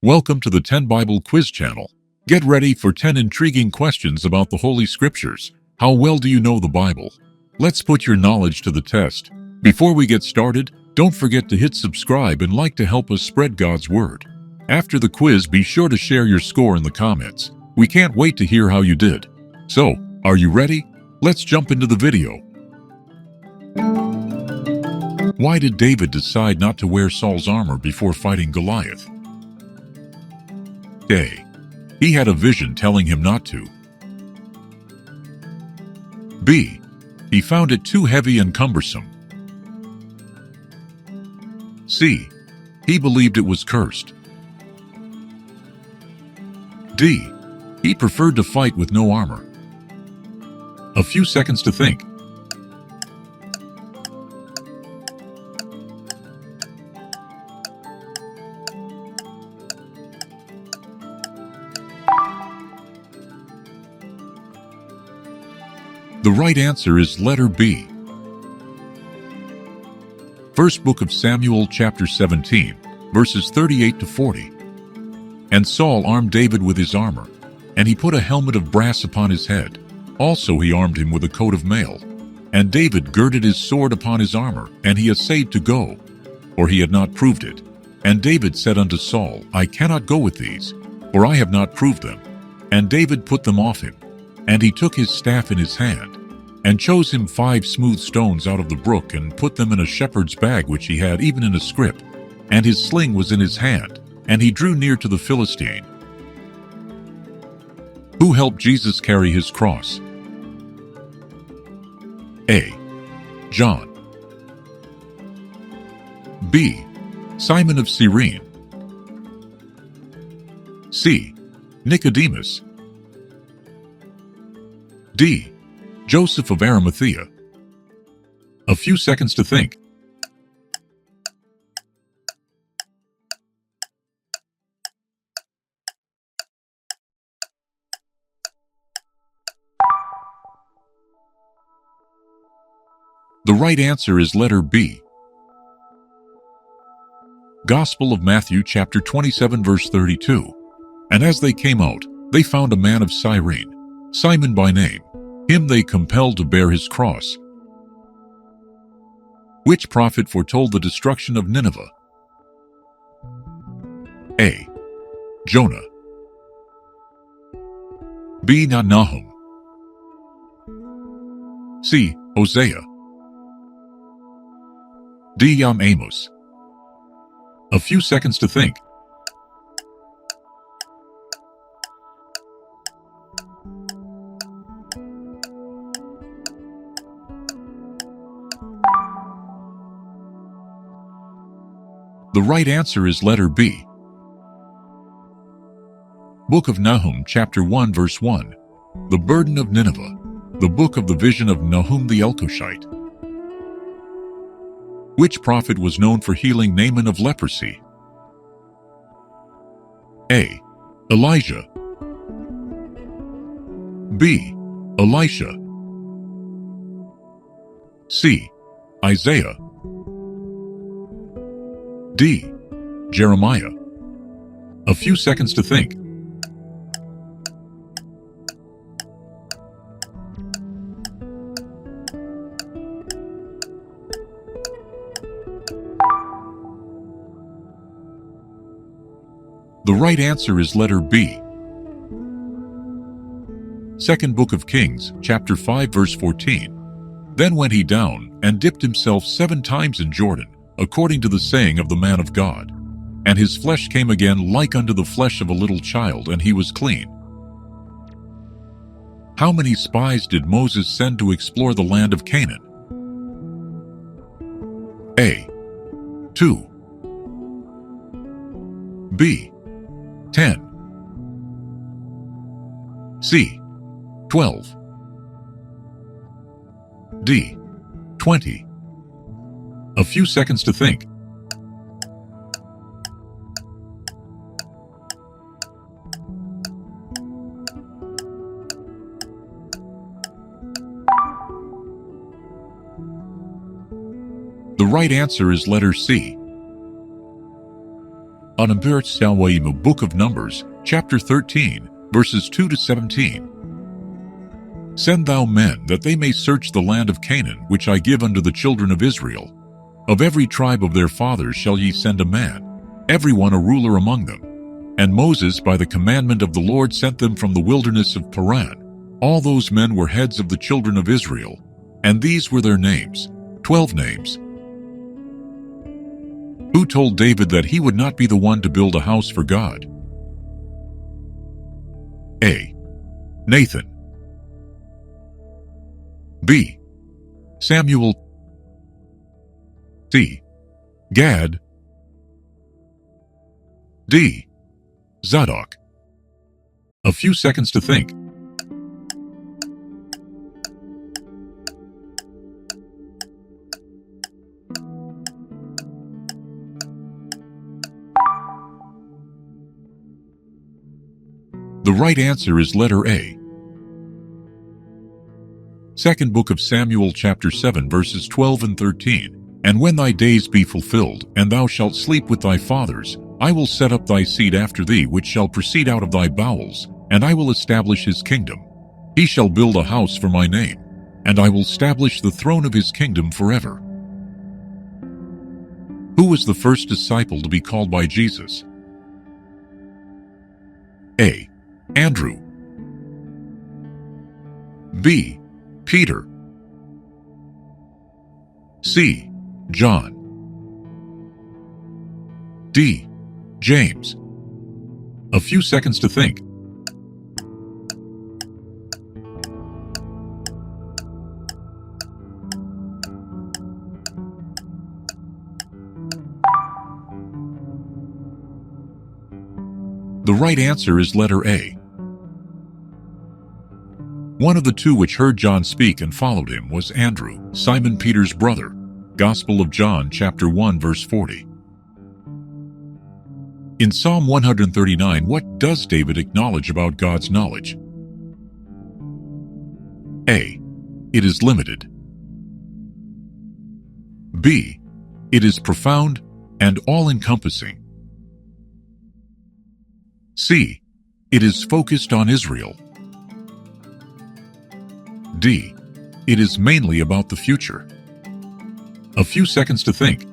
Welcome to the 10 Bible Quiz channel. Get ready for 10 intriguing questions about the Holy Scriptures. How well do you know the Bible? Let's put your knowledge to the test. Before we get started, don't forget to hit subscribe and like to help us spread God's Word. After the quiz, be sure to share your score in the comments. We can't wait to hear how you did. So, are you ready? Let's jump into the video. Why did David decide not to wear Saul's armor before fighting Goliath? A. He had a vision telling him not to. B. He found it too heavy and cumbersome. C. He believed it was cursed. D. He preferred to fight with no armor. A few seconds to think. The right answer is letter B. First Book of Samuel, chapter 17, verses 38 to 40. And Saul armed David with his armor, and he put a helmet of brass upon his head. Also he armed him with a coat of mail. And David girded his sword upon his armor, and he essayed to go, for he had not proved it. And David said unto Saul, I cannot go with these, for I have not proved them. And David put them off him. And he took his staff in his hand, and chose him 5 smooth stones out of the brook, and put them in a shepherd's bag which he had, even in a scrip. And his sling was in his hand, and he drew near to the Philistine. Who helped Jesus carry his cross? A. John. B. Simon of Cyrene. C. Nicodemus. D. Joseph of Arimathea. A few seconds to think. The right answer is letter B. Gospel of Matthew, chapter 27, verse 32. And as they came out, they found a man of Cyrene, Simon by name. Him they compelled to bear his cross. Which prophet foretold the destruction of Nineveh? A. Jonah. B. Nahum. C. Hosea. D. Amos. A few seconds to think. The right answer is letter B. Book of Nahum, chapter 1, verse 1. The burden of Nineveh. The book of the vision of Nahum the Elkoshite. Which prophet was known for healing Naaman of leprosy? A. Elijah. B. Elisha. C. Isaiah. D. Jeremiah. A few seconds to think. The right answer is letter B. Second Book of Kings, chapter 5, verse 14. Then went he down, and dipped himself 7 times in Jordan, according to the saying of the man of God. And his flesh came again like unto the flesh of a little child, and he was clean. How many spies did Moses send to explore the land of Canaan? A. 2. B. 10. C. 12. D. 20. A few seconds to think. The right answer is letter C. Embark Salwaim, Book of Numbers, chapter 13, verses 2 to 17. Send thou men, that they may search the land of Canaan, which I give unto the children of Israel. Of every tribe of their fathers shall ye send a man, every one a ruler among them. And Moses by the commandment of the Lord sent them from the wilderness of Paran. All those men were heads of the children of Israel, and these were their names, 12 names. Who told David that he would not be the one to build a house for God? A. Nathan. B. Samuel. C. Gad. D. Zadok. A few seconds to think. The right answer is letter A. Second book of Samuel chapter 7 verses 12 and 13. And when thy days be fulfilled, and thou shalt sleep with thy fathers, I will set up thy seed after thee, which shall proceed out of thy bowels, and I will establish his kingdom. He shall build a house for my name, and I will establish the throne of his kingdom forever. Who was the first disciple to be called by Jesus? A. Andrew. B. Peter. C. John. D. James. A few seconds to think. The right answer is letter A. One of the two which heard John speak and followed him was Andrew, Simon Peter's brother. Gospel of John, chapter 1, verse 40. In Psalm 139, what does David acknowledge about God's knowledge? A. It is limited. B. It is profound and all-encompassing. C. It is focused on Israel. D. It is mainly about the future. A few seconds to think.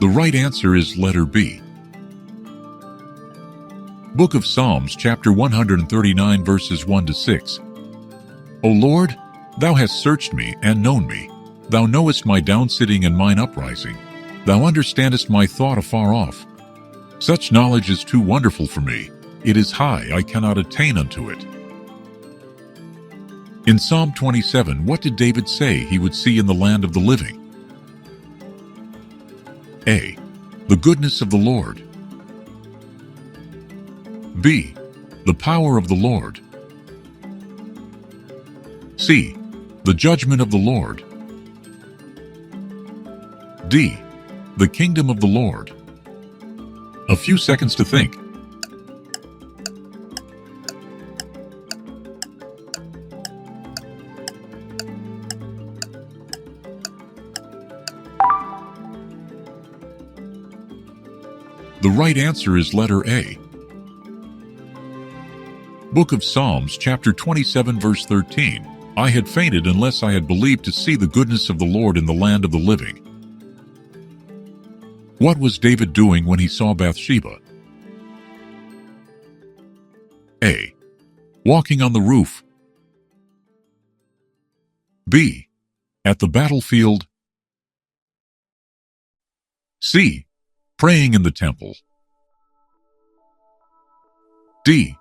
The right answer is letter B. Book of Psalms, chapter 139, verses 1 to 6. O Lord, thou hast searched me and known me. Thou knowest my downsitting and mine uprising. Thou understandest my thought afar off. Such knowledge is too wonderful for me. It is high, I cannot attain unto it. In Psalm 27, what did David say he would see in the land of the living? A. The goodness of the Lord. B. The power of the Lord. C. The judgment of the Lord. D. The kingdom of the Lord. A few seconds to think. The right answer is letter A. Book of Psalms, chapter 27, verse 13. I had fainted unless I had believed to see the goodness of the Lord in the land of the living. What was David doing when he saw Bathsheba? A. Walking on the roof. B. At the battlefield. C. Praying in the temple. D.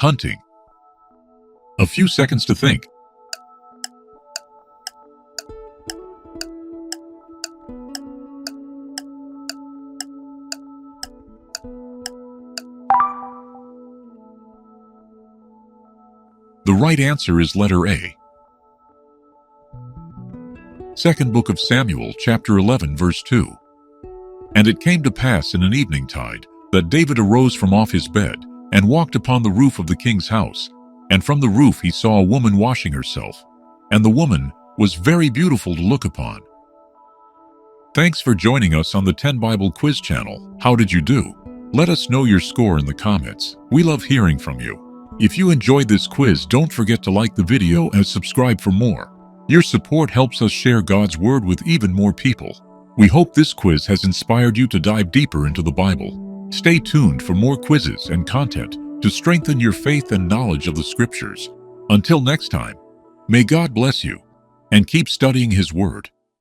Hunting. A few seconds to think. The right answer is letter A. Second book of Samuel, chapter 11, verse 2. And it came to pass in an evening tide, that David arose from off his bed, and walked upon the roof of the king's house. And from the roof he saw a woman washing herself, and the woman was very beautiful to look upon. Thanks for joining us on the 10 Bible Quiz channel. How did you do? Let us know your score in the comments. We love hearing from you. If you enjoyed this quiz, don't forget to like the video and subscribe for more. Your support helps us share God's Word with even more people. We hope this quiz has inspired you to dive deeper into the Bible. Stay tuned for more quizzes and content to strengthen your faith and knowledge of the Scriptures. Until next time, may God bless you and keep studying His Word.